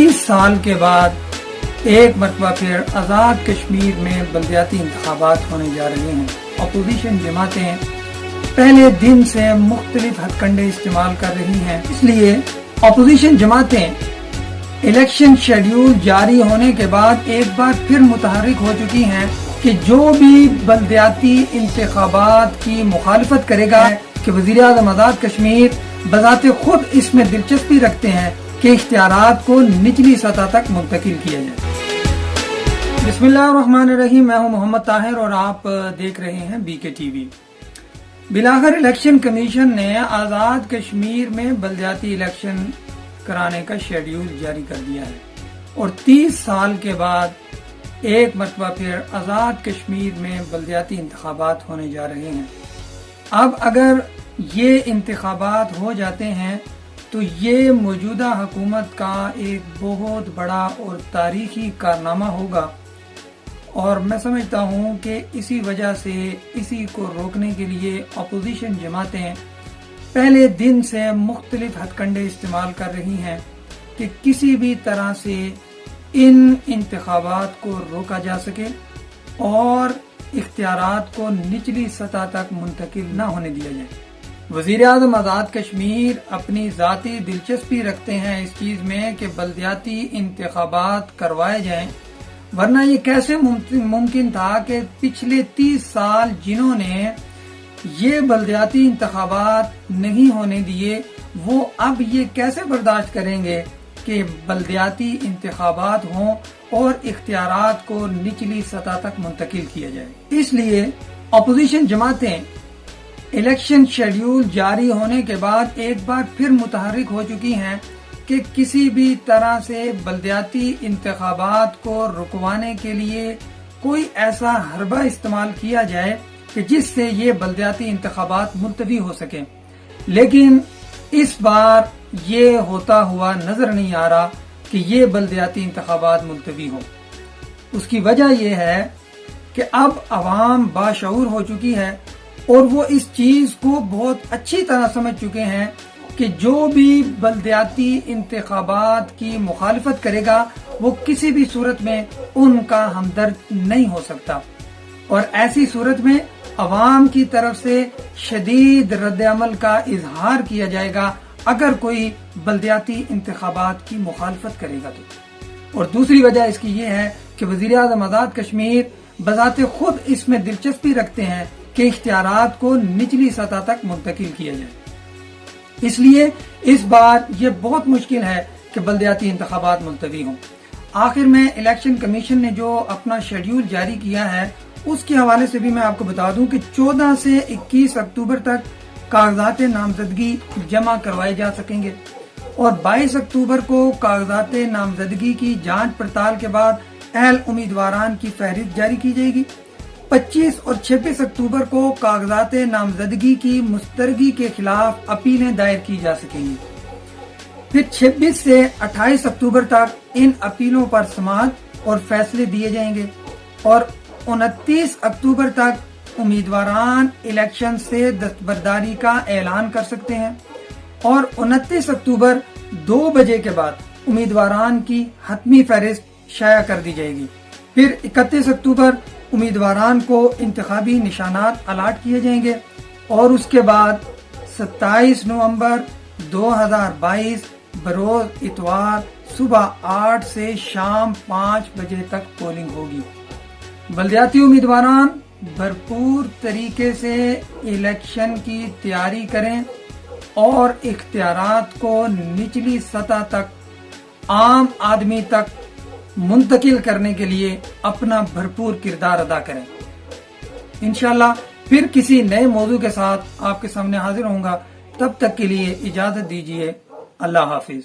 30 साल के बाद एक मरतबा फिर आज़ाद कश्मीर में बल्दियाती इंतखाबात होने जा रहे हैं। अपोजिशन जमातें पहले दिन से मुख्तलिफ हथकंडे इस्तेमाल कर रही हैं, इसलिए अपोजिशन जमातें इलेक्शन शेड्यूल जारी होने के बाद एक बार फिर मुतहर्रिक हो चुकी हैं कि जो भी बल्दियाती इंतखाबात की मुखालफत करेगा कि वज़ीर आज़म आज़ाद कश्मीर बज़ाते खुद इसमें दिलचस्पी रखते हैं कि इख्तियारात को निचली सतह तक मुंतकिल किया जाए। बिस्मिल्लाहिर्रहमानिर्रहीम, मैं हूं मोहम्मद ताहिर और आप देख रहे हैं बीके टीवी। बिलाखिर इलेक्शन कमीशन ने आज़ाद कश्मीर में बल्दियाती इलेक्शन कराने का शेड्यूल जारी कर दिया है और 30 साल के बाद एक मरतबा फिर आज़ाद कश्मीर में बल्दियाती इंतखाबात होने जा रहे हैं। अब अगर ये इंतखाबात हो जाते हैं तो ये मौजूदा हुकूमत का एक बहुत बड़ा और तारीखी कारनामा होगा और मैं समझता हूँ कि इसी वजह से इसी को रोकने के लिए अपोजिशन जमातें पहले दिन से मुख्तलिफ हथकंडे इस्तेमाल कर रही हैं कि किसी भी तरह से इन इंतखाबात को रोका जा सके और इख्तियारात को निचली सतह तक मुंतकिल न होने दिया जाए। वज़ीर आज़म आज़ाद कश्मीर अपनी ज़ाती दिलचस्पी रखते हैं इस चीज़ में कि बल्दियाती इंतखाबात करवाए जाएं, वरना ये कैसे मुमकिन था कि पिछले 30 साल जिन्होंने ये बल्दियाती इंतखाबात नहीं होने दिए वो अब ये कैसे बर्दाश्त करेंगे कि बल्दियाती इंतखाबात हों और इख्तियारात को निचली सतह तक मुंतकिल किया जाए। इसलिए अपोजिशन जमातें इलेक्शन शेड्यूल जारी होने के बाद एक बार फिर मुतहर्रिक हो चुकी हैं कि किसी भी तरह से बल्दियाती इंतखाबात को रुकवाने के लिए कोई ऐसा हरबा इस्तेमाल किया जाए कि जिससे ये बल्दियाती इंतखाबात मुलतवी हो सके। लेकिन इस बार ये होता हुआ नजर नहीं आ रहा कि ये बल्दियाती इंतखाबात मुलतवी हो। उसकी वजह यह है कि अब अवाम बाशऊर हो चुकी है और वो इस चीज को बहुत अच्छी तरह समझ चुके हैं कि जो भी बल्दियाती इंतखाबात की मुखालफत करेगा वो किसी भी सूरत में उनका हमदर्द नहीं हो सकता और ऐसी सूरत में अवाम की तरफ से शदीद रद्द-ए-अमल का इजहार किया जाएगा अगर कोई बल्दियाती इंतखाबात की मुखालफत करेगा तो। और दूसरी वजह इसकी ये है कि वज़ीर आज़म आज़ाद कश्मीर बज़ाते खुद इसमें दिलचस्पी रखते हैं कि इख्तियारात को निचली सतह तक मुंतकिल किया जाए। इसलिए इस बार ये बहुत मुश्किल है कि बल्दियाती इंतखाबात मुलतवी हों। आखिर में इलेक्शन कमीशन ने जो अपना शेड्यूल जारी किया है उसके हवाले से भी मैं आपको बता दूं कि 14 से 21 अक्टूबर तक कागजात नामजदगी जमा करवाए जा सकेंगे और 22 अक्टूबर को कागजात नामजदगी की जांच पड़ताल के बाद अहल उम्मीदवारान की फहरिस्त जारी की जाएगी। 25 और 26 अक्टूबर को कागजात नामजदगी की मुस्तरगी के खिलाफ अपीलें दायर की जा सकेंगी। फिर 26 से 28 अक्टूबर तक इन अपीलों पर समाअत और फैसले दिए जाएंगे और 29 अक्टूबर तक उम्मीदवारान इलेक्शन से दस्तबरदारी का ऐलान कर सकते हैं और 29 अक्टूबर 2 बजे के बाद उम्मीदवारान की हतमी फहरिस्त शाया कर दी जाएगी। फिर 31 अक्टूबर उम्मीदवारान को इंतखाबी निशानात अलाट किए जाएंगे और उसके बाद 27 नवंबर 2022 बरोज इतवार सुबह 8 से शाम 5 बजे तक पोलिंग होगी। बल्दियाती उम्मीदवारान भरपूर तरीके से इलेक्शन की तैयारी करें और इख्तियारात को निचली सतह तक आम आदमी तक मुंतकिल करने के लिए अपना भरपूर किरदार अदा करें। इंशाल्लाह फिर किसी नए मौजू के साथ आपके सामने हाजिर होऊंगा। तब तक के लिए इजाजत दीजिए। अल्लाह हाफिज।